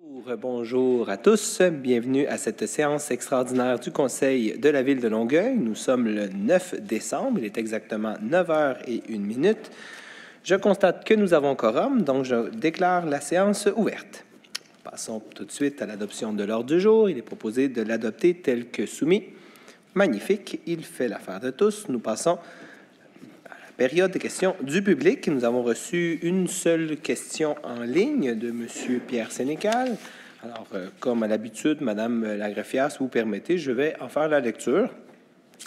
Bonjour à tous, bienvenue à cette séance extraordinaire du Conseil de la Ville de Longueuil. Nous sommes le 9 décembre, il est exactement 9h01. Je constate que nous avons quorum, donc je déclare la séance ouverte. Passons tout de suite à l'adoption de l'ordre du jour. Il est proposé de l'adopter tel que soumis. Magnifique, il fait l'affaire de tous. Nous passons à la période de questions du public. Nous avons reçu une seule question en ligne de M. Pierre Sénécal. Alors, comme à l'habitude, Madame la greffière, si vous permettez, je vais en faire la lecture.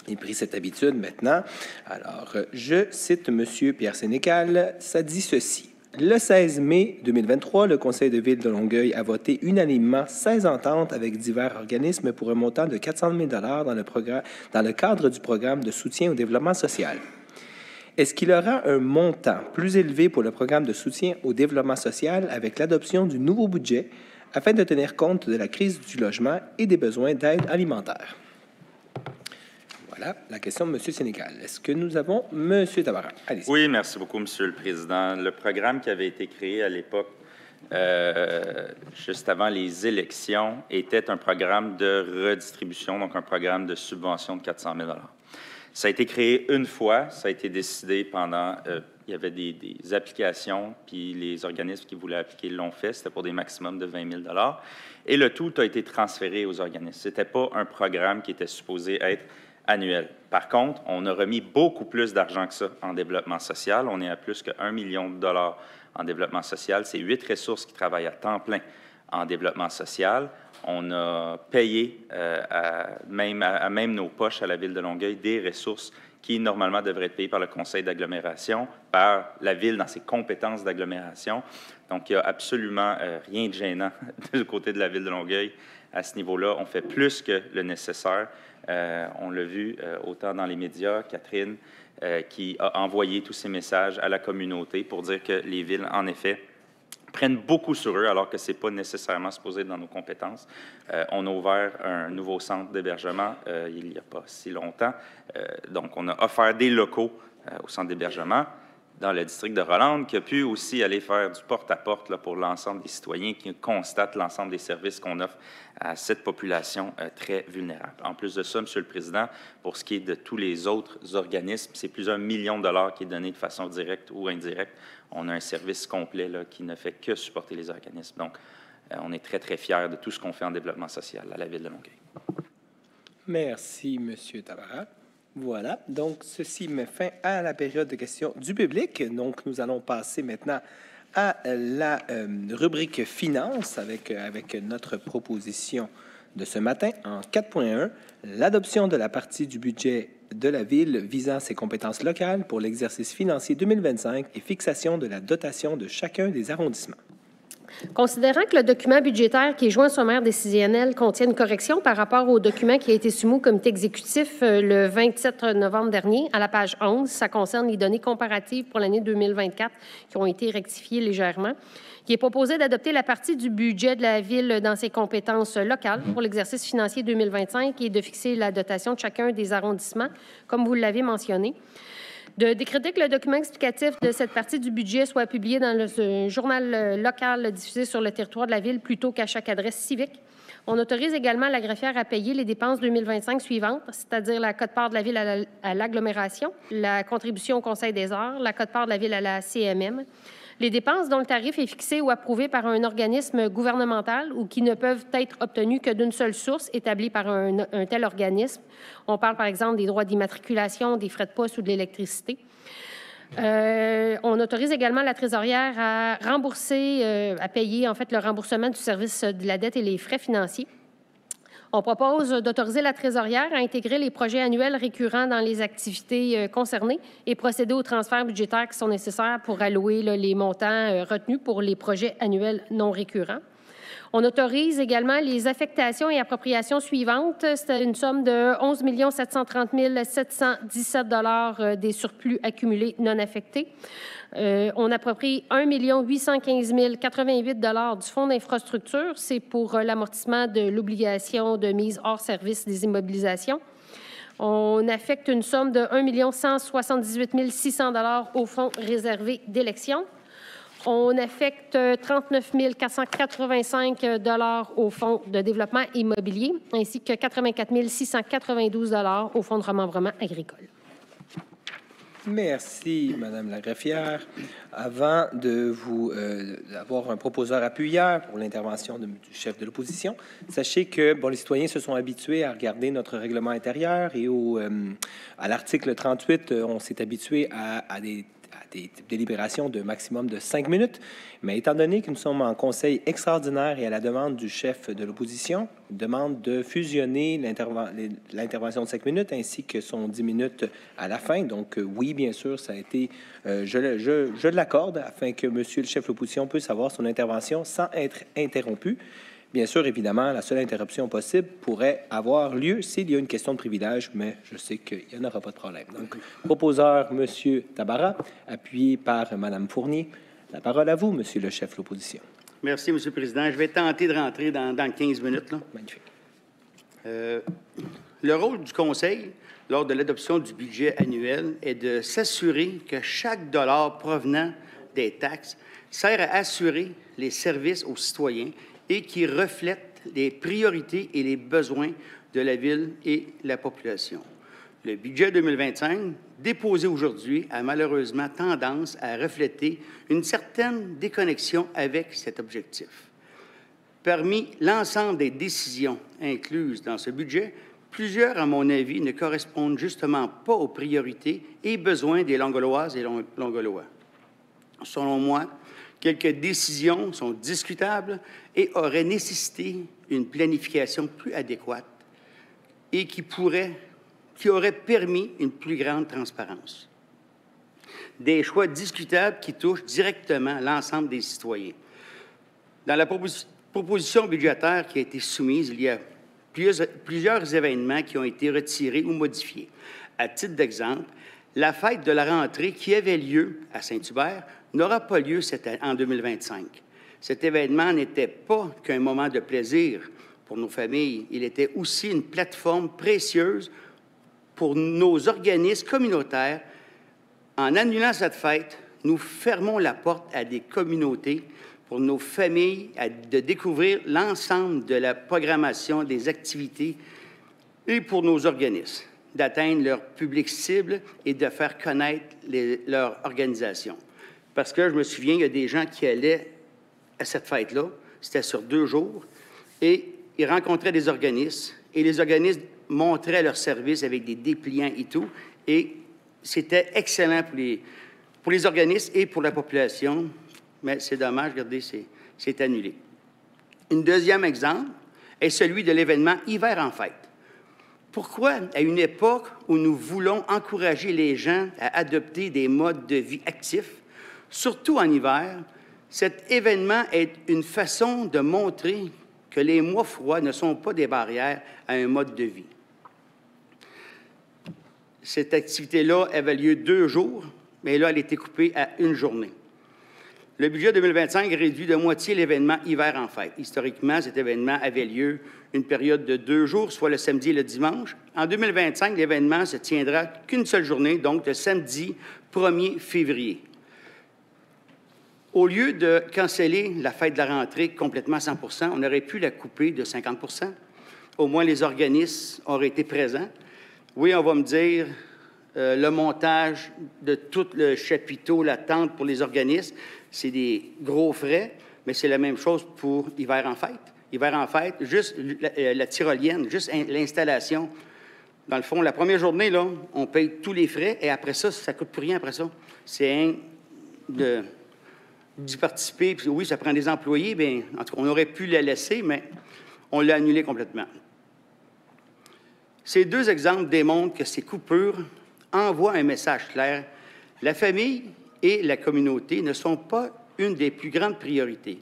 J'ai pris cette habitude maintenant. Alors, je cite M. Pierre Sénécal. Ça dit ceci. Le 16 mai 2023, le Conseil de Ville de Longueuil a voté unanimement 16 ententes avec divers organismes pour un montant de 400 000 $ dans le cadre du programme de soutien au développement social. Est-ce qu'il y aura un montant plus élevé pour le programme de soutien au développement social avec l'adoption du nouveau budget afin de tenir compte de la crise du logement et des besoins d'aide alimentaire? Voilà la question de M. Sénécal. Est-ce que nous avons M. Tabarrok? Allez-y. Oui, merci beaucoup, M. le Président. Le programme qui avait été créé à l'époque, juste avant les élections, était un programme de redistribution, donc un programme de subvention de 400 000 $. Ça a été créé une fois, ça a été décidé pendant... il y avait des applications, puis les organismes qui voulaient appliquer l'ont fait. C'était pour des maximums de 20 000 $. Et le tout a été transféré aux organismes. Ce n'était pas un programme qui était supposé être annuel. Par contre, on a remis beaucoup plus d'argent que ça en développement social. On est à plus que 1 million de $ en développement social. C'est 8 ressources qui travaillent à temps plein en développement social. On a payé à même nos poches à la Ville de Longueuil des ressources qui, normalement, devraient être payées par le conseil d'agglomération, par la Ville dans ses compétences d'agglomération. Donc, il n'y a absolument rien de gênant du côté de la Ville de Longueuil à ce niveau-là. On fait plus que le nécessaire. On l'a vu autant dans les médias, Catherine, qui a envoyé tous ces messages à la communauté pour dire que les villes, en effet, prennent beaucoup sur eux, alors que ce n'est pas nécessairement supposé être dans nos compétences. On a ouvert un nouveau centre d'hébergement il n'y a pas si longtemps. Donc, on a offert des locaux au centre d'hébergement dans le district de Rolande, qui a pu aussi aller faire du porte-à-porte là, pour l'ensemble des citoyens qui constatent l'ensemble des services qu'on offre à cette population très vulnérable. En plus de ça, M. le Président, pour ce qui est de tous les autres organismes, c'est plusieurs millions de dollars qui est donné de façon directe ou indirecte. On a un service complet là, qui ne fait que supporter les organismes. Donc, on est très, très fiers de tout ce qu'on fait en développement social à la Ville de Longueuil. Merci, M. Tabarrok. Voilà, donc ceci met fin à la période de questions du public. Donc, nous allons passer maintenant à la rubrique finance avec notre proposition de ce matin en 4.1, l'adoption de la partie du budget de la Ville visant ses compétences locales pour l'exercice financier 2025 et fixation de la dotation de chacun des arrondissements. Considérant que le document budgétaire qui est joint au sommaire décisionnel contient une correction par rapport au document qui a été soumis au comité exécutif le 27 novembre dernier, à la page 11, ça concerne les données comparatives pour l'année 2024 qui ont été rectifiées légèrement, qui est proposé d'adopter la partie du budget de la Ville dans ses compétences locales pour l'exercice financier 2025 et de fixer la dotation de chacun des arrondissements, comme vous l'avez mentionné. De décréter que le document explicatif de cette partie du budget soit publié dans le journal local diffusé sur le territoire de la Ville plutôt qu'à chaque adresse civique. On autorise également la greffière à payer les dépenses 2025 suivantes, c'est-à-dire la quote-part de la Ville à l'agglomération, la contribution au Conseil des arts, la quote-part de la Ville à la CMM, les dépenses dont le tarif est fixé ou approuvé par un organisme gouvernemental ou qui ne peuvent être obtenues que d'une seule source établie par un tel organisme. On parle par exemple des droits d'immatriculation, des frais de poste ou de l'électricité. On autorise également la trésorière à rembourser, à payer en fait le remboursement du service de la dette et les frais financiers. On propose d'autoriser la trésorière à intégrer les projets annuels récurrents dans les activités concernées et procéder aux transferts budgétaires qui sont nécessaires pour allouer les montants retenus pour les projets annuels non récurrents. On autorise également les affectations et appropriations suivantes. C'est une somme de 11 730 717 $ des surplus accumulés non affectés. On approprie 1 815 088 $ du fonds d'infrastructure. C'est pour l'amortissement de l'obligation de mise hors service des immobilisations. On affecte une somme de 1 178 600 $ au fonds réservé d'élection. On affecte 39 485 $ au Fonds de développement immobilier, ainsi que 84 692 $ au Fonds de remembrement agricole. Merci, Madame la greffière. Avant de vous avoir un proposeur appuyeur pour l'intervention du chef de l'opposition, sachez que les citoyens se sont habitués à regarder notre règlement intérieur et à l'article 38, on s'est habitué à des délibérations de maximum de 5 minutes. Mais étant donné que nous sommes en conseil extraordinaire et à la demande du chef de l'opposition, il demande de fusionner l'intervention de 5 minutes ainsi que son 10 minutes à la fin. Donc, oui, bien sûr, ça a été... je l'accorde afin que monsieur le chef de l'opposition puisse avoir son intervention sans être interrompu. Bien sûr, évidemment, la seule interruption possible pourrait avoir lieu s'il y a une question de privilège, mais je sais qu'il n'y en aura pas de problème. Donc, proposeur, M. Tabarrok, appuyé par Mme Fournier. La parole à vous, Monsieur le chef de l'opposition. Merci, M. le Président. Je vais tenter de rentrer dans 15 minutes. Là. Magnifique. Le rôle du Conseil, lors de l'adoption du budget annuel, est de s'assurer que chaque dollar provenant des taxes sert à assurer les services aux citoyens et qui reflète les priorités et les besoins de la Ville et la population. Le budget 2025, déposé aujourd'hui, a malheureusement tendance à refléter une certaine déconnexion avec cet objectif. Parmi l'ensemble des décisions incluses dans ce budget, plusieurs, à mon avis, ne correspondent justement pas aux priorités et besoins des Longueuilloises et Longueuillois. Selon moi, quelques décisions sont discutables et auraient nécessité une planification plus adéquate et qui aurait permis une plus grande transparence. Des choix discutables qui touchent directement l'ensemble des citoyens. Dans la proposition budgétaire qui a été soumise, il y a plusieurs événements qui ont été retirés ou modifiés. À titre d'exemple, la fête de la rentrée qui avait lieu à Saint-Hubert n'aura pas lieu en 2025. Cet événement n'était pas qu'un moment de plaisir pour nos familles, il était aussi une plateforme précieuse pour nos organismes communautaires. En annulant cette fête, nous fermons la porte à des communautés pour nos familles de découvrir l'ensemble de la programmation des activités et pour nos organismes d'atteindre leur public cible et de faire connaître leur organisation. Parce que je me souviens, il y a des gens qui allaient à cette fête-là, c'était sur 2 jours, et ils rencontraient des organismes, et les organismes montraient leurs services avec des dépliants et tout, et c'était excellent pour les organismes et pour la population, mais c'est dommage, regardez, c'est annulé. Un deuxième exemple est celui de l'événement Hiver en fête. Pourquoi, à une époque où nous voulons encourager les gens à adopter des modes de vie actifs, surtout en hiver, cet événement est une façon de montrer que les mois froids ne sont pas des barrières à un mode de vie. Cette activité-là avait lieu 2 jours, mais là, elle a été coupée à 1 journée. Le budget 2025 réduit de moitié l'événement Hiver en fête. Historiquement, cet événement avait lieu une période de 2 jours, soit le samedi et le dimanche. En 2025, l'événement se tiendra qu'une seule journée, donc le samedi 1er février. Au lieu de canceller la fête de la rentrée complètement à 100 %, on aurait pu la couper de 50 %. Au moins, les organismes auraient été présents. Oui, on va me dire, le montage de tout le chapiteau, la tente pour les organismes, c'est des gros frais, mais c'est la même chose pour Hiver en fête. Hiver en fête, juste la tyrolienne, juste l'installation. Dans le fond, la première journée, là, on paye tous les frais et après ça, ça ne coûte plus rien après ça. C'est d'y participer. Puis oui, ça prend des employés. Bien, en tout cas, on aurait pu la laisser, mais on l'a annulé complètement. Ces 2 exemples démontrent que ces coupures envoient un message clair. La famille et la communauté ne sont pas une des plus grandes priorités.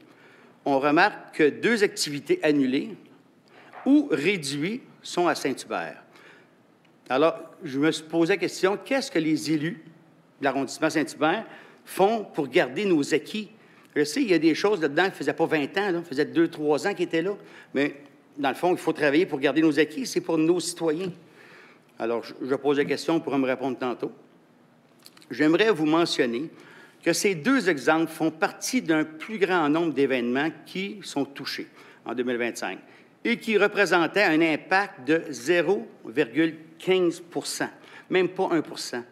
On remarque que 2 activités annulées ou réduites sont à Saint-Hubert. Alors, je me suis posé la question, qu'est-ce que les élus de l'arrondissement Saint-Hubert font pour garder nos acquis? Je sais, il y a des choses là-dedans qui ne faisaient pas 20 ans, ça faisait 2-3 ans qu'ils étaient là, mais dans le fond, il faut travailler pour garder nos acquis, c'est pour nos citoyens. Alors, je pose la question, on pourra me répondre tantôt. J'aimerais vous mentionner que ces deux exemples font partie d'un plus grand nombre d'événements qui sont touchés en 2025 et qui représentaient un impact de 0,15 %, même pas 1 %.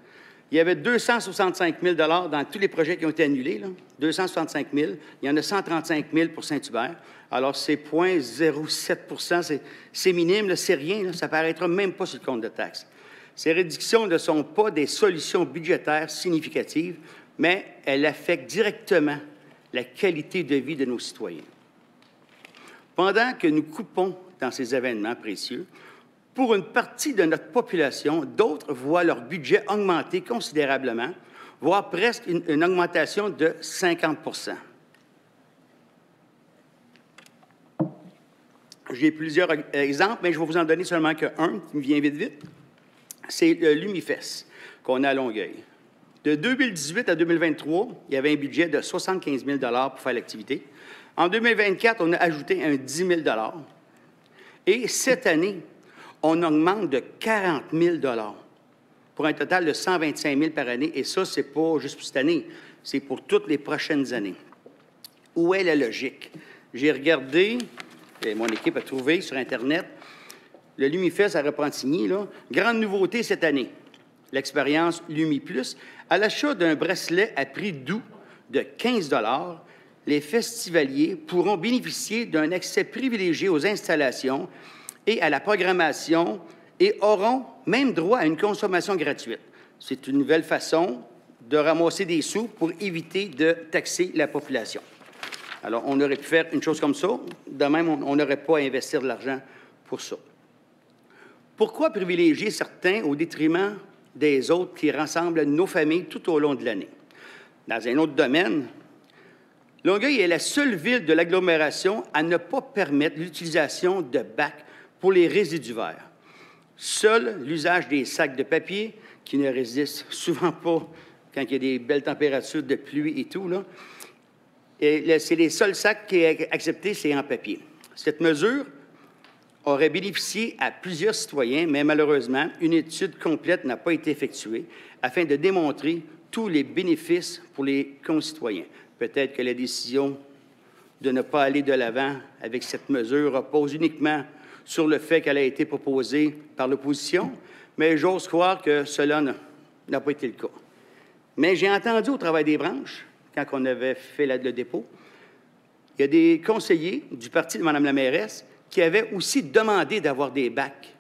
Il y avait 265 000 dans tous les projets qui ont été annulés, là. 265 000. Il y en a 135 000 pour Saint-Hubert. Alors, c'est 0,07 %. C'est minime, c'est rien. Là. Ça ne paraîtra même pas sur le compte de taxes. Ces réductions ne sont pas des solutions budgétaires significatives, mais elles affectent directement la qualité de vie de nos citoyens. Pendant que nous coupons dans ces événements précieux, pour une partie de notre population, d'autres voient leur budget augmenter considérablement, voire presque une augmentation de 50 %. J'ai plusieurs exemples, mais je vais vous en donner seulement qu'un qui me vient vite. C'est le Lumifest qu'on a à Longueuil. De 2018 à 2023, il y avait un budget de 75 000 pour faire l'activité. En 2024, on a ajouté un 10 000 Et cette année, on augmente de 40 000 pour un total de 125 000 par année. Et ça, ce n'est pas juste pour cette année, c'est pour toutes les prochaines années. Où est la logique? J'ai regardé, et mon équipe a trouvé sur Internet, le Lumifest à Repentigny, là, grande nouveauté cette année, l'expérience Lumi Plus. À l'achat d'un bracelet à prix doux de 15 $, les festivaliers pourront bénéficier d'un accès privilégié aux installations et à la programmation et auront même droit à une consommation gratuite. C'est une nouvelle façon de ramasser des sous pour éviter de taxer la population. Alors, on aurait pu faire une chose comme ça. De même, on n'aurait pas à investir de l'argent pour ça. Pourquoi privilégier certains au détriment des autres qui rassemblent nos familles tout au long de l'année? Dans un autre domaine, Longueuil est la seule ville de l'agglomération à ne pas permettre l'utilisation de bacs pour les résidus verts. Seul l'usage des sacs de papier, qui ne résistent souvent pas quand il y a des belles températures de pluie et tout, là. Et c'est les seuls sacs qui sont acceptés, c'est en papier. Cette mesure aurait bénéficié à plusieurs citoyens, mais malheureusement, une étude complète n'a pas été effectuée afin de démontrer tous les bénéfices pour les concitoyens. Peut-être que la décision de ne pas aller de l'avant avec cette mesure repose uniquement sur le fait qu'elle a été proposée par l'opposition, mais j'ose croire que cela n'a pas été le cas. Mais j'ai entendu au travail des branches, quand on avait fait le dépôt, il y a des conseillers du parti de Mme la mairesse qui avaient aussi demandé d'avoir des bacs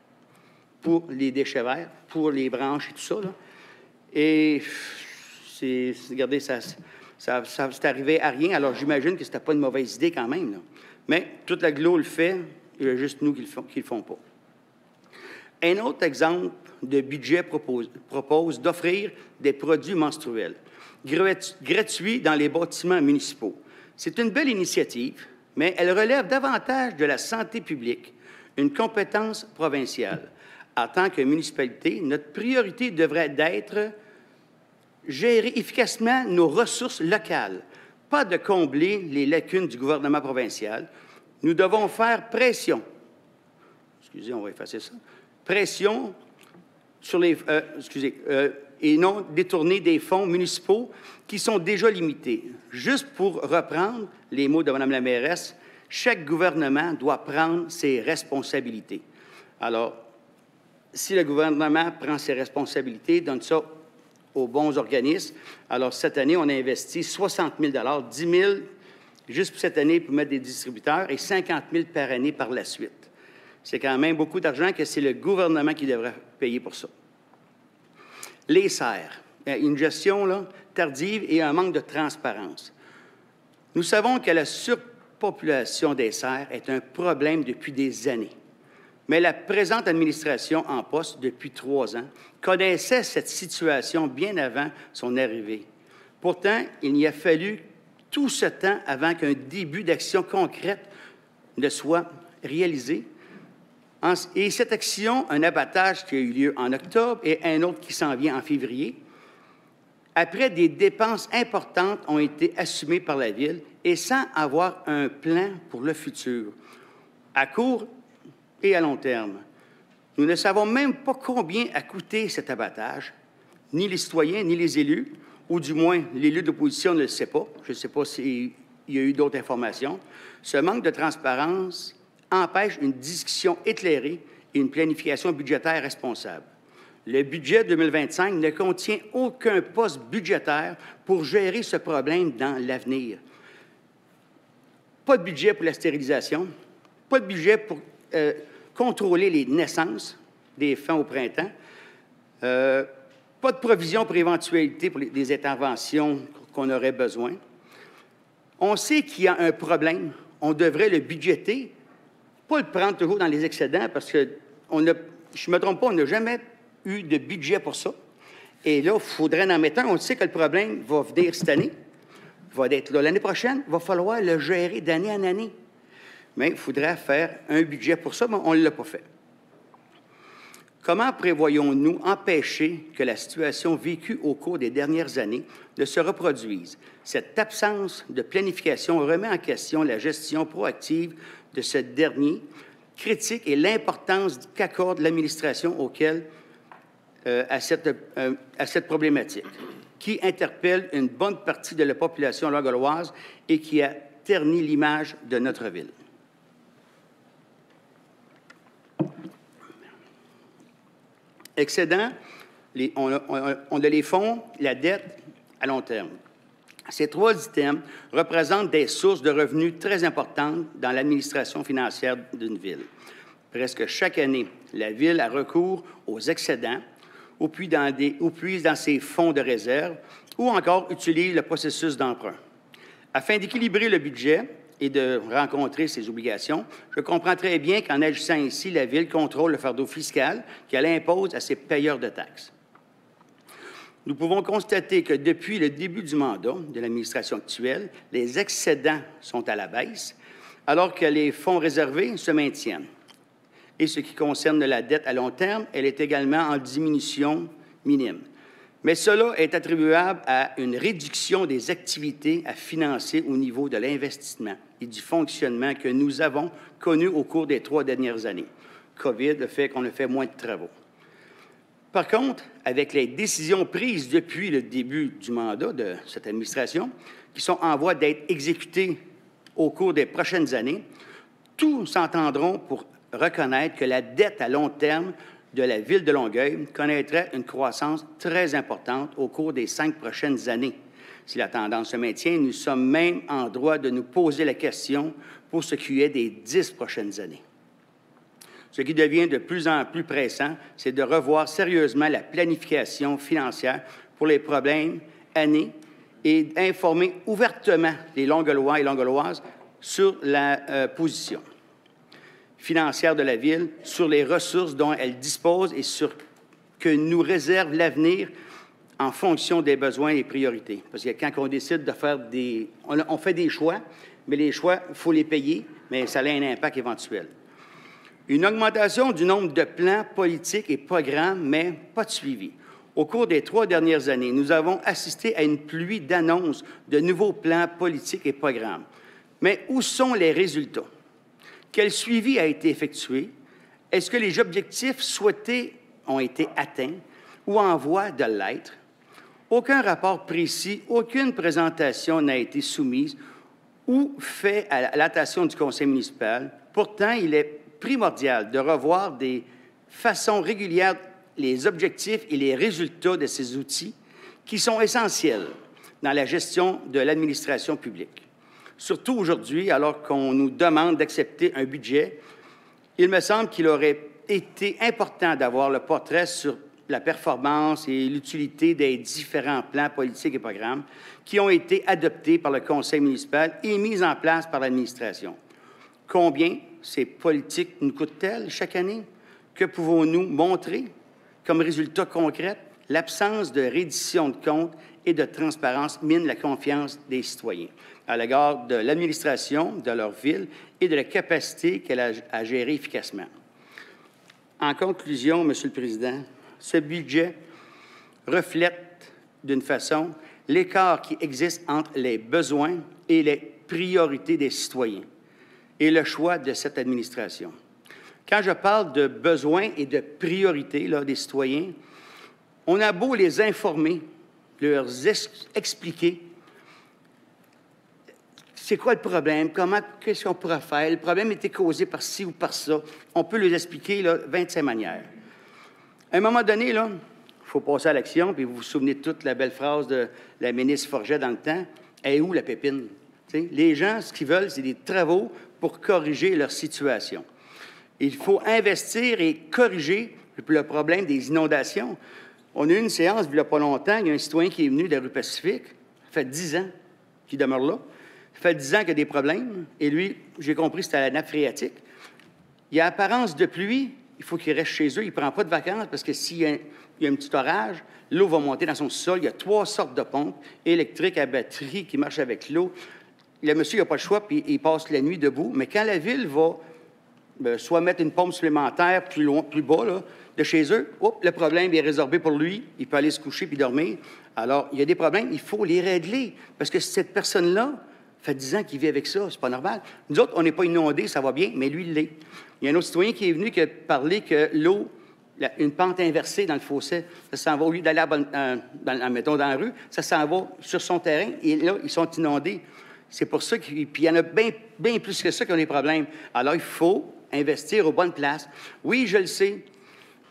pour les déchets verts, pour les branches et tout ça, là. Et regardez, ça c'est arrivé à rien. Alors, j'imagine que ce n'était pas une mauvaise idée quand même, là. Mais toute l'agglo le fait, il y a juste nous qui le font pas. Un autre exemple de budget propose d'offrir des produits menstruels gratuits dans les bâtiments municipaux. C'est une belle initiative, mais elle relève davantage de la santé publique, une compétence provinciale. En tant que municipalité, notre priorité devrait être gérer efficacement nos ressources locales, pas de combler les lacunes du gouvernement provincial. Nous devons faire pression. Excusez, on va effacer ça. Pression sur les... et non détourner des fonds municipaux qui sont déjà limités. Juste pour reprendre les mots de Mme la mairesse, chaque gouvernement doit prendre ses responsabilités. Alors, si le gouvernement prend ses responsabilités, donne ça aux bons organismes, alors cette année, on a investi 60 000 $, 10 000 juste pour cette année pour mettre des distributeurs et 50 000 par année par la suite. C'est quand même beaucoup d'argent que c'est le gouvernement qui devrait payer pour ça. Les serres, une gestion là, tardive et un manque de transparence. Nous savons que la surpopulation des serres est un problème depuis des années. Mais la présente administration en poste depuis 3 ans connaissait cette situation bien avant son arrivée. Pourtant, il n'y a fallu tout ce temps avant qu'un début d'action concrète ne soit réalisé. Et cette action, un abattage qui a eu lieu en octobre et un autre qui s'en vient en février, après des dépenses importantes ont été assumées par la Ville et sans avoir un plan pour le futur, à court et à long terme. Nous ne savons même pas combien a coûté cet abattage, ni les citoyens, ni les élus, ou du moins l'élu de l'opposition ne le sait pas. Je ne sais pas s'il y a eu d'autres informations. Ce manque de transparence empêche une discussion éclairée et une planification budgétaire responsable. Le budget 2025 ne contient aucun poste budgétaire pour gérer ce problème dans l'avenir. Pas de budget pour la stérilisation, pas de budget pour contrôler les naissances des femmes au printemps, pas de provision pour éventualité pour des interventions qu'on aurait besoin. On sait qu'il y a un problème, on devrait le budgéter, pas le prendre toujours dans les excédents, parce que, je ne me trompe pas, on n'a jamais eu de budget pour ça. Et là, il faudrait en mettre un. On sait que le problème va venir cette année, va être là l'année prochaine, il va falloir le gérer d'année en année. Mais il faudrait faire un budget pour ça, mais on ne l'a pas fait. Comment prévoyons-nous empêcher que la situation vécue au cours des dernières années ne se reproduise? Cette absence de planification remet en question la gestion proactive de ce dernier, critique et l'importance qu'accorde l'administration à cette problématique, qui interpelle une bonne partie de la population longueuilloise et qui a terni l'image de notre ville. Excédent, on a les fonds, la dette à long terme. Ces trois items représentent des sources de revenus très importantes dans l'administration financière d'une ville. Presque chaque année, la ville a recours aux excédents ou puise dans ses fonds de réserve ou encore utilise le processus d'emprunt. Afin d'équilibrer le budget et de rencontrer ses obligations, je comprends très bien qu'en agissant ainsi, la Ville contrôle le fardeau fiscal qu'elle impose à ses payeurs de taxes. Nous pouvons constater que depuis le début du mandat de l'administration actuelle, les excédents sont à la baisse, alors que les fonds réservés se maintiennent. Et ce qui concerne la dette à long terme, elle est également en diminution minime. Mais cela est attribuable à une réduction des activités à financer au niveau de l'investissement et du fonctionnement que nous avons connu au cours des 3 dernières années. COVID a fait qu'on a fait moins de travaux. Par contre, avec les décisions prises depuis le début du mandat de cette administration, qui sont en voie d'être exécutées au cours des prochaines années, tous s'entendront pour reconnaître que la dette à long terme de la Ville de Longueuil connaîtrait une croissance très importante au cours des 5 prochaines années. Si la tendance se maintient, nous sommes même en droit de nous poser la question pour ce qui est des 10 prochaines années. Ce qui devient de plus en plus pressant, c'est de revoir sérieusement la planification financière pour les problèmes années et d'informer ouvertement les Longueuillois et Longueuilloises sur la position financière de la Ville, sur les ressources dont elle dispose et sur que nous réserve l'avenir en fonction des besoins et des priorités. Parce que quand on décide de faire on fait des choix, mais les choix, il faut les payer, mais ça a un impact éventuel. Une augmentation du nombre de plans politiques et programmes, mais pas de suivi. Au cours des 3 dernières années, nous avons assisté à une pluie d'annonces de nouveaux plans politiques et programmes. Mais où sont les résultats? Quel suivi a été effectué? Est-ce que les objectifs souhaités ont été atteints ou en voie de l'être? Aucun rapport précis, aucune présentation n'a été soumise ou fait à l'attention du conseil municipal. Pourtant, il est primordial de revoir de façon régulière les objectifs et les résultats de ces outils qui sont essentiels dans la gestion de l'administration publique. Surtout aujourd'hui, alors qu'on nous demande d'accepter un budget, il me semble qu'il aurait été important d'avoir le portrait sur la performance et l'utilité des différents plans politiques et programmes qui ont été adoptés par le conseil municipal et mis en place par l'administration. Combien ces politiques nous coûtent-elles chaque année? Que pouvons-nous montrer comme résultat concret? L'absence de reddition de comptes et de transparence mine la confiance des citoyens à l'égard de l'administration de leur ville et de la capacité qu'elle a à gérer efficacement. En conclusion, Monsieur le Président, ce budget reflète d'une façon l'écart qui existe entre les besoins et les priorités des citoyens et le choix de cette administration. Quand je parle de besoins et de priorités des citoyens, on a beau les informer leur expliquer c'est quoi le problème, qu'est-ce qu'on pourrait faire. Le problème était causé par ci ou par ça. On peut les expliquer là, 25 manières. À un moment donné, il faut passer à l'action, puis vous vous souvenez de toute la belle phrase de la ministre Forget dans le temps. Elle est où la pépine? T'sais, les gens, ce qu'ils veulent, c'est des travaux pour corriger leur situation. Il faut investir et corriger le problème des inondations. On a eu une séance, il n'y a pas longtemps, il y a un citoyen qui est venu de la rue Pacifique, ça fait 10 ans qu'il demeure là. Ça fait 10 ans qu'il y a des problèmes, et lui, j'ai compris, c'était à la nappe phréatique. Il y a apparence de pluie, il faut qu'il reste chez eux, il ne prend pas de vacances, parce que s'il y a un petit orage, l'eau va monter dans son sol. Il y a 3 sortes de pompes, électriques à batterie, qui marchent avec l'eau. Le monsieur n'a pas le choix, puis il passe la nuit debout. Mais quand la ville va soit mettre une pompe supplémentaire plus loin, plus bas, là, de chez eux, le problème est résorbé pour lui. Il peut aller se coucher puis dormir. Alors, il y a des problèmes, il faut les régler. Parce que cette personne-là, fait 10 ans qu'il vit avec ça, c'est pas normal. Nous autres, on n'est pas inondés, ça va bien, mais lui, il l'est. Il y a un autre citoyen qui est venu qui a parlé que l'eau, une pente inversée dans le fossé, ça s'en va, au lieu d'aller mettons, dans la rue, ça s'en va sur son terrain, et là, ils sont inondés. C'est pour ça qu'il y en a bien plus que ça qui ont des problèmes. Alors, il faut investir aux bonnes places. Oui, je le sais.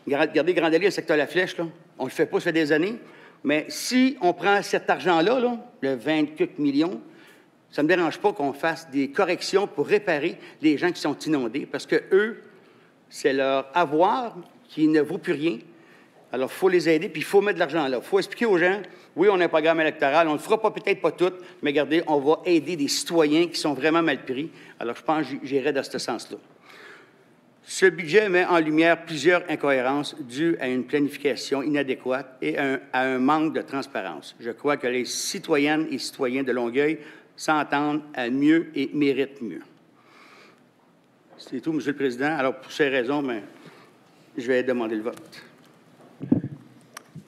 Regardez Grand Allée, le secteur La Flèche, là. On ne le fait pas, ça fait des années. Mais si on prend cet argent-là, là, le 24 millions, ça ne me dérange pas qu'on fasse des corrections pour réparer les gens qui sont inondés, parce que eux, c'est leur avoir qui ne vaut plus rien. Alors, il faut les aider, puis il faut mettre de l'argent là. Il faut expliquer aux gens, oui, on a un programme électoral, on ne le fera pas, peut-être pas tout, mais regardez, on va aider des citoyens qui sont vraiment mal pris. Alors, je pense que j'irai dans ce sens-là. Ce budget met en lumière plusieurs incohérences dues à une planification inadéquate et à un manque de transparence. Je crois que les citoyennes et citoyens de Longueuil s'entendent à mieux et méritent mieux. C'est tout, M. le Président. Alors, pour ces raisons, je vais demander le vote.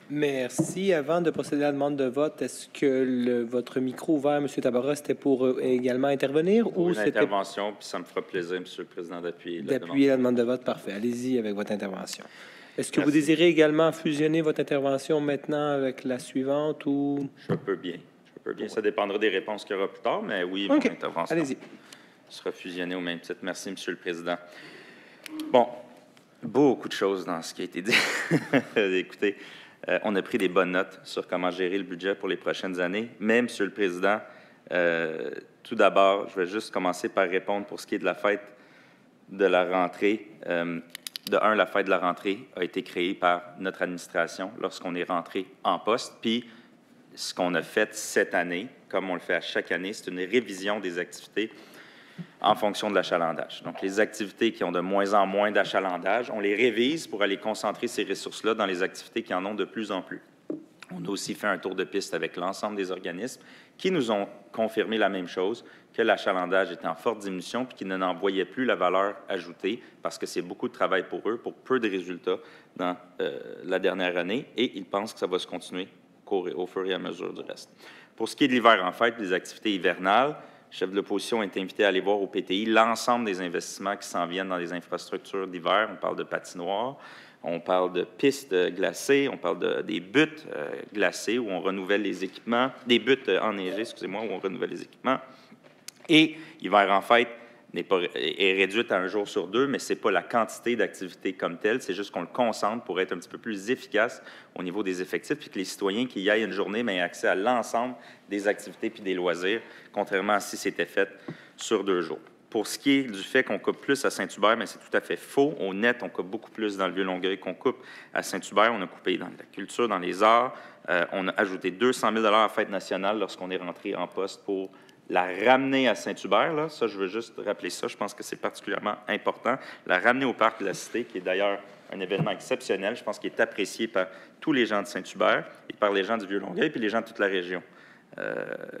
Merci. Avant de procéder à la demande de vote, est-ce que votre micro ouvert, M. Tabarra, c'était pour également intervenir? Ou une intervention, puis ça me fera plaisir, M. le Président, d'appuyer la demande de vote. Parfait. Allez-y avec votre intervention. Est-ce que vous désirez également fusionner votre intervention maintenant avec la suivante ou... Je peux bien. Ça dépendra des réponses qu'il y aura plus tard, mais oui, mon intervention sera fusionnée au même titre. Merci, M. le Président. Bon, beaucoup de choses dans ce qui a été dit. Écoutez, on a pris des bonnes notes sur comment gérer le budget pour les prochaines années. Mais, M. le Président, tout d'abord, je vais juste commencer par répondre pour ce qui est de la fête de la rentrée. La fête de la rentrée a été créée par notre administration lorsqu'on est rentré en poste. Puis, ce qu'on a fait cette année, comme on le fait à chaque année, c'est une révision des activités en fonction de l'achalandage. Donc, les activités qui ont de moins en moins d'achalandage, on les révise pour aller concentrer ces ressources-là dans les activités qui en ont de plus en plus. On a aussi fait un tour de piste avec l'ensemble des organismes qui nous ont confirmé la même chose, que l'achalandage était en forte diminution puis qu'ils n'en voyaient plus la valeur ajoutée parce que c'est beaucoup de travail pour eux, pour peu de résultats dans la dernière année, et ils pensent que ça va se continuer au fur et à mesure du reste. Pour ce qui est de l'hiver, en fait, des activités hivernales, le chef de l'opposition est invité à aller voir au PTI l'ensemble des investissements qui s'en viennent dans les infrastructures d'hiver. On parle de patinoires, on parle de pistes glacées, on parle des buttes glacées où on renouvelle les équipements, des buttes enneigées, excusez-moi, où on renouvelle les équipements. Et hiver, en fait, est réduite à 1 jour sur 2, mais ce n'est pas la quantité d'activités comme telle, c'est juste qu'on le concentre pour être un petit peu plus efficace au niveau des effectifs, puis que les citoyens qui y aillent une journée aient accès à l'ensemble des activités puis des loisirs, contrairement à si c'était fait sur 2 jours. Pour ce qui est du fait qu'on coupe plus à Saint-Hubert, c'est tout à fait faux. Au net, on coupe beaucoup plus dans le Vieux-Longueuil qu'on coupe à Saint-Hubert. On a coupé dans la culture, dans les arts. On a ajouté 200 000 à la Fête nationale lorsqu'on est rentré en poste pour la ramener à Saint-Hubert. Là. Ça, je veux juste rappeler ça. Je pense que c'est particulièrement important. La ramener au Parc de la Cité, qui est d'ailleurs un événement exceptionnel. Je pense qu'il est apprécié par tous les gens de Saint-Hubert et par les gens du Vieux-Longueuil puis les gens de toute la région.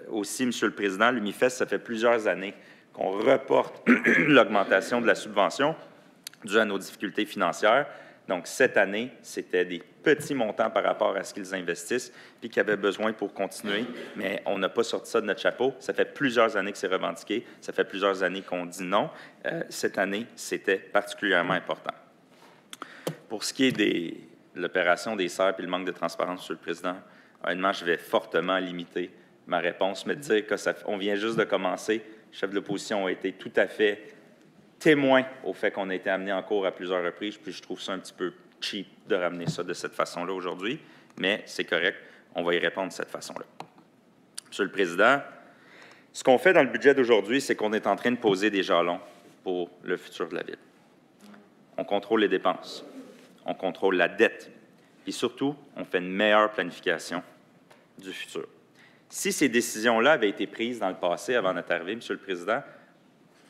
Aussi, M. le Président, l'UMIFES, ça fait plusieurs années qu'on reporte l'augmentation de la subvention due à nos difficultés financières. Donc, cette année, c'était des petits montants par rapport à ce qu'ils investissent puis qu'ils avaient besoin pour continuer, mais on n'a pas sorti ça de notre chapeau. Ça fait plusieurs années que c'est revendiqué. Ça fait plusieurs années qu'on dit non. Cette année, c'était particulièrement important. Pour ce qui est de l'opération des serres et le manque de transparence, M. le Président, honnêtement, je vais fortement limiter ma réponse, mais de dire qu'on vient juste de commencer, le chef de l'opposition a été tout à fait témoin au fait qu'on a été amené en cours à plusieurs reprises, puis je trouve ça un petit peu cheap de ramener ça de cette façon-là aujourd'hui, mais c'est correct, on va y répondre de cette façon-là. Monsieur le Président, ce qu'on fait dans le budget d'aujourd'hui, c'est qu'on est en train de poser des jalons pour le futur de la Ville. On contrôle les dépenses, on contrôle la dette, et surtout, on fait une meilleure planification du futur. Si ces décisions-là avaient été prises dans le passé, avant notre arrivée, Monsieur le Président,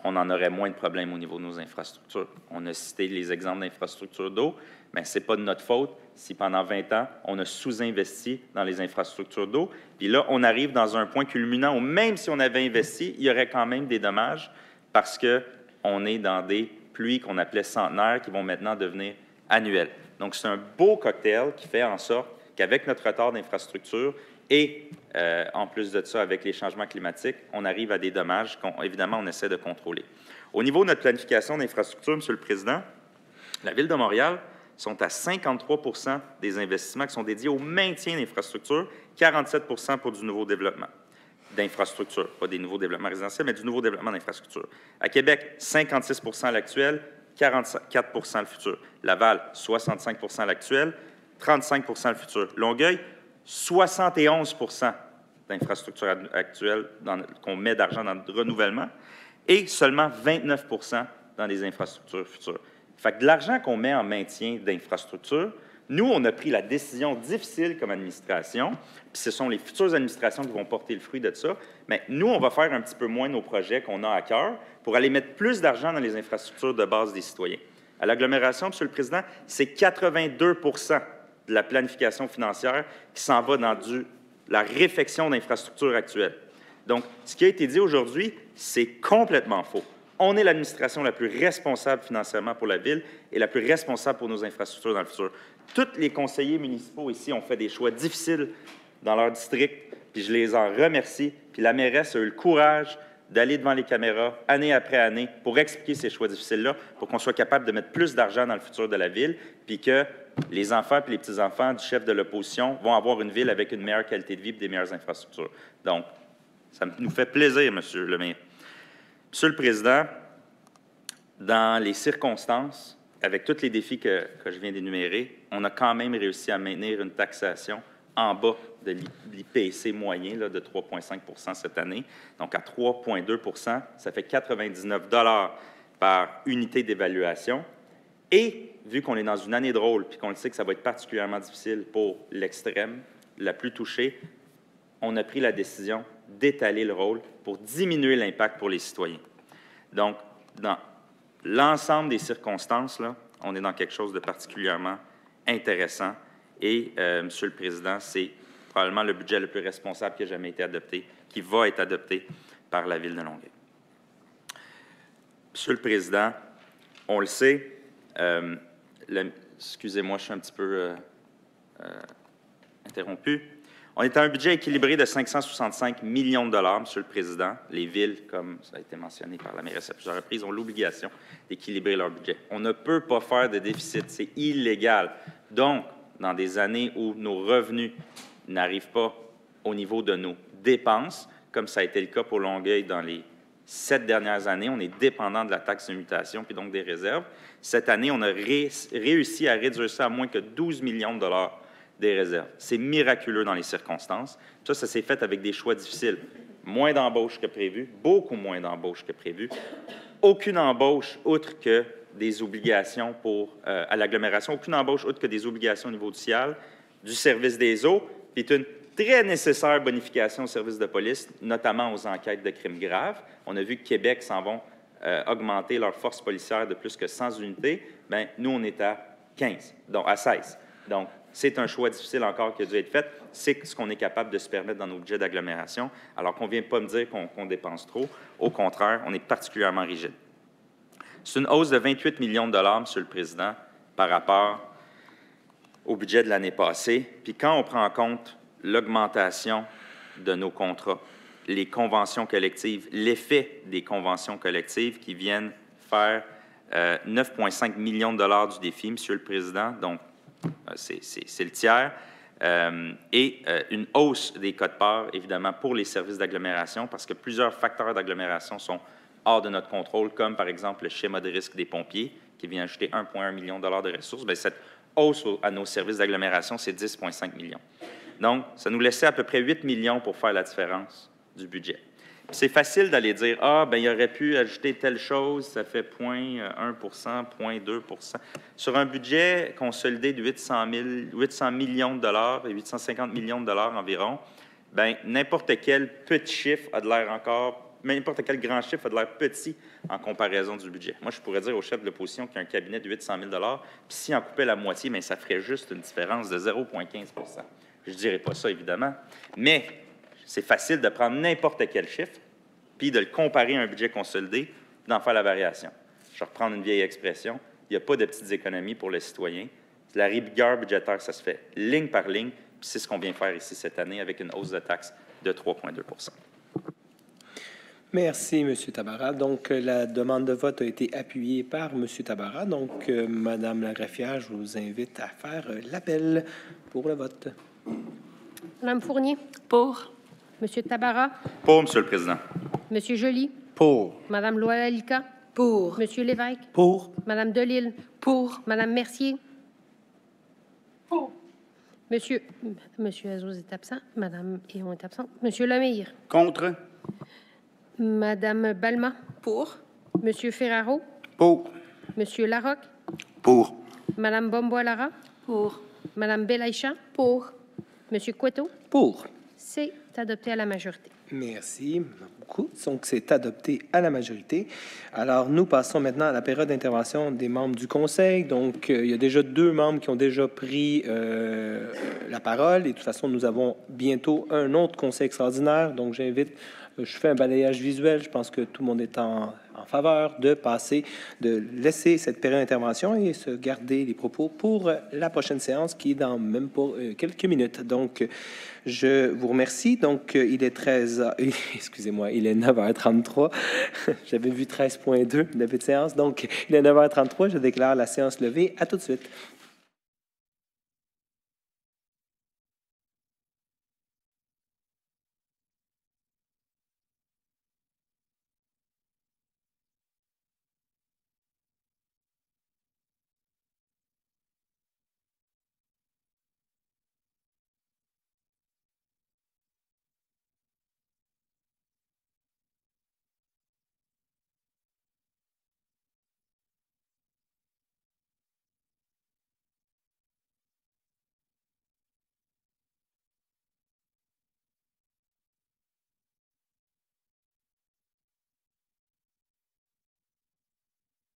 on en aurait moins de problèmes au niveau de nos infrastructures. On a cité les exemples d'infrastructures d'eau, mais ce n'est pas de notre faute si pendant 20 ans, on a sous-investi dans les infrastructures d'eau. Puis là, on arrive dans un point culminant où même si on avait investi, il y aurait quand même des dommages parce qu'on est dans des pluies qu'on appelait centenaires qui vont maintenant devenir annuelles. Donc, c'est un beau cocktail qui fait en sorte qu'avec notre retard d'infrastructure et en plus de ça, avec les changements climatiques, on arrive à des dommages qu'évidemment, on essaie de contrôler. Au niveau de notre planification d'infrastructures, Monsieur le Président, la Ville de Montréal sont à 53 % des investissements qui sont dédiés au maintien d'infrastructures, 47 % pour du nouveau développement d'infrastructures, pas des nouveaux développements résidentiels, mais du nouveau développement d'infrastructures. À Québec, 56 % à l'actuel, 44 % le futur. Laval, 65 % à l'actuel, 35 % le futur. Longueuil, 71 % d'infrastructures actuelles qu'on met d'argent dans le renouvellement et seulement 29 % dans les infrastructures futures. Fait que de l'argent qu'on met en maintien d'infrastructures, nous, on a pris la décision difficile comme administration, puis ce sont les futures administrations qui vont porter le fruit de ça, mais nous, on va faire un petit peu moins nos projets qu'on a à cœur pour aller mettre plus d'argent dans les infrastructures de base des citoyens. À l'agglomération, Monsieur le Président, c'est 82 % de la planification financière qui s'en va dans la réfection d'infrastructures actuelles. Donc, ce qui a été dit aujourd'hui, c'est complètement faux. On est l'administration la plus responsable financièrement pour la Ville et la plus responsable pour nos infrastructures dans le futur. Tous les conseillers municipaux ici ont fait des choix difficiles dans leur district, puis je les en remercie. Puis la mairesse a eu le courage d'aller devant les caméras, année après année, pour expliquer ces choix difficiles-là, pour qu'on soit capable de mettre plus d'argent dans le futur de la Ville, puis que les enfants et les petits-enfants du chef de l'opposition vont avoir une Ville avec une meilleure qualité de vie et des meilleures infrastructures. Donc, ça nous fait plaisir, Monsieur le maire. Monsieur le Président, dans les circonstances, avec tous les défis que je viens d'énumérer, on a quand même réussi à maintenir une taxation en bas de l'IPC moyen là, de 3,5 % cette année, donc à 3,2 %. Ça fait 99 $ par unité d'évaluation. Et vu qu'on est dans une année drôle puis qu'on le sait que ça va être particulièrement difficile pour l'extrême, la plus touchée, on a pris la décision d'étaler le rôle pour diminuer l'impact pour les citoyens. Donc, dans l'ensemble des circonstances, là, on est dans quelque chose de particulièrement intéressant. Et, Monsieur le Président, c'est probablement le budget le plus responsable qui a jamais été adopté, qui va être adopté par la Ville de Longueuil. Monsieur le Président, on le sait, excusez-moi, je suis un petit peu interrompu. On est à un budget équilibré de 565 millions de dollars, Monsieur le Président. Les villes, comme ça a été mentionné par la mairesse à plusieurs reprises, ont l'obligation d'équilibrer leur budget. On ne peut pas faire de déficit, c'est illégal. Donc, dans des années où nos revenus n'arrivent pas au niveau de nos dépenses, comme ça a été le cas pour Longueuil dans les 7 dernières années, on est dépendant de la taxe de mutation puis donc des réserves. Cette année, on a réussi à réduire ça à moins que 12 millions de dollars des réserves. C'est miraculeux dans les circonstances. Ça s'est fait avec des choix difficiles. Moins d'embauches que prévu, beaucoup moins d'embauches que prévu. Aucune embauche outre que des obligations à l'agglomération, aucune embauche outre que des obligations au niveau du CIAL, du service des eaux, puis une très nécessaire bonification au service de police, notamment aux enquêtes de crimes graves. On a vu que Québec s'en vont augmenter leur force policière de plus que 100 unités. Bien, nous, on est à 15, donc à 16. Donc, c'est un choix difficile encore qui a dû être fait. C'est ce qu'on est capable de se permettre dans nos budgets d'agglomération, alors qu'on ne vient pas me dire qu'on dépense trop. Au contraire, on est particulièrement rigide. C'est une hausse de 28 millions de dollars, Monsieur le Président, par rapport au budget de l'année passée. Puis quand on prend en compte l'augmentation de nos contrats, les conventions collectives, l'effet des conventions collectives qui viennent faire 9,5 millions de dollars du défi, Monsieur le Président, donc c'est le tiers. et une hausse des quotes-parts, évidemment, pour les services d'agglomération, parce que plusieurs facteurs d'agglomération sont hors de notre contrôle, comme par exemple le schéma de risque des pompiers, qui vient ajouter 1,1 million de ressources. Bien, cette hausse à nos services d'agglomération, c'est 10,5 millions. Donc, ça nous laissait à peu près 8 millions pour faire la différence du budget. C'est facile d'aller dire, ben il aurait pu ajouter telle chose, ça fait 0,1 0,2 Sur un budget consolidé de 800 millions de dollars et 850 millions de dollars environ, bien, n'importe quel petit chiffre a de l'air n'importe quel grand chiffre a de l'air petit en comparaison du budget. Moi, je pourrais dire au chef de l'opposition qu'il y a un cabinet de 800 000 $, puis s'il en coupait la moitié, bien, ça ferait juste une différence de 0,15 Je ne dirais pas ça, évidemment, mais c'est facile de prendre n'importe quel chiffre, puis de le comparer à un budget consolidé, d'en faire la variation. Je vais reprendre une vieille expression, il n'y a pas de petites économies pour le citoyen. La rigueur budgétaire, ça se fait ligne par ligne, puis c'est ce qu'on vient faire ici cette année avec une hausse de taxes de 3,2 Merci, M. Tabarra. Donc, la demande de vote a été appuyée par M. Tabarra. Donc, Madame la greffière, je vous invite à faire l'appel pour le vote. Mme Fournier. Pour. M. Tabarra. Pour, M. le Président. M. Joly. Pour. Mme Loyalika. Pour. M. Lévesque. Pour. Mme Delille. Pour. Mme Mercier. Pour. Monsieur Azzouz est absent. Mme Héon est absente. Monsieur Lemire. Contre? Madame Balma. Pour. Monsieur Ferraro. Pour. Monsieur Larocque. Pour. Madame Bomboy-Lara. Pour. Madame Belaïchan. Pour. Monsieur Couetteau. Pour. C'est adopté à la majorité. Merci beaucoup. Donc, c'est adopté à la majorité. Alors, nous passons maintenant à la période d'intervention des membres du Conseil. Donc, il y a déjà 2 membres qui ont déjà pris la parole. Et de toute façon, nous avons bientôt un autre Conseil extraordinaire. Donc, j'invite, je fais un balayage visuel. Je pense que tout le monde est en faveur de laisser cette période d'intervention et se garder les propos pour la prochaine séance qui est dans même pas quelques minutes. Donc, je vous remercie. Donc, il est excusez-moi, il est 9h33. J'avais vu 13.2 début de séance. Donc, il est 9h33. Je déclare la séance levée. À tout de suite.